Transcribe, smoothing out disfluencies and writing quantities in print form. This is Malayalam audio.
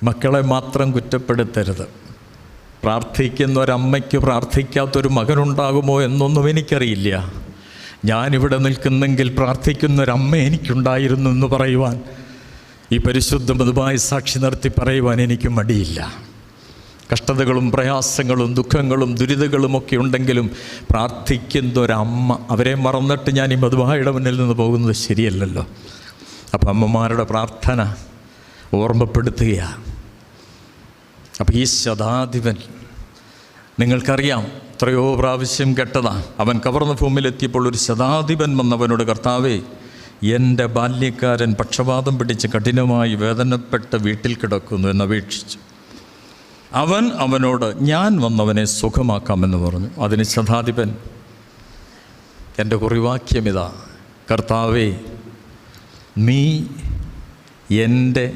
മക്കളെ മാത്രം കുറ്റപ്പെടുത്തരുത്. പ്രാർത്ഥിക്കുന്ന ഒരമ്മയ്ക്ക് പ്രാർത്ഥിക്കാത്തൊരു മകനുണ്ടാകുമോ എന്നൊന്നും എനിക്കറിയില്ല. ഞാനിവിടെ നിൽക്കുന്നെങ്കിൽ പ്രാർത്ഥിക്കുന്നൊരമ്മ എനിക്കുണ്ടായിരുന്നു എന്ന് പറയുവാൻ, ഈ പരിശുദ്ധ മൃദുവായി സാക്ഷി നിർത്തി പറയുവാൻ എനിക്ക് മടിയില്ല. കഷ്ടതകളും പ്രയാസങ്ങളും ദുഃഖങ്ങളും ദുരിതങ്ങളുമൊക്കെ ഉണ്ടെങ്കിലും പ്രാർത്ഥിക്കുന്നൊരമ്മ, അവരെ മറന്നിട്ട് ഞാൻ ഈ മധുവായുടെ മുന്നിൽ നിന്ന് പോകുന്നത് ശരിയല്ലല്ലോ. അപ്പം അമ്മമാരുടെ പ്രാർത്ഥന ഓർമ്മപ്പെടുത്തുകയാണ്. അപ്പോൾ ഈ ശതാധിപൻ, നിങ്ങൾക്കറിയാം, എത്രയോ പ്രാവശ്യം കേട്ടതാണ്. അവൻ കവർന്നഭൂമിയിലെത്തിയപ്പോൾ ഒരു ശതാധിപൻ വന്നവനോട്, കർത്താവേ, എൻ്റെ ബാല്യക്കാരൻ പക്ഷപാതം പിടിച്ച് കഠിനമായി വേദനപ്പെട്ട് വീട്ടിൽ കിടക്കുന്നു എന്നപേക്ഷിച്ചു. അവൻ അവനോട്, ഞാൻ വന്നവനെ സുഖമാക്കാമെന്ന് പറഞ്ഞു. അതിന് ശതാധിപൻ, എൻ്റെ കുറിവാക്യം ഇതാ, കർത്താവേ, നീ എൻ്റെ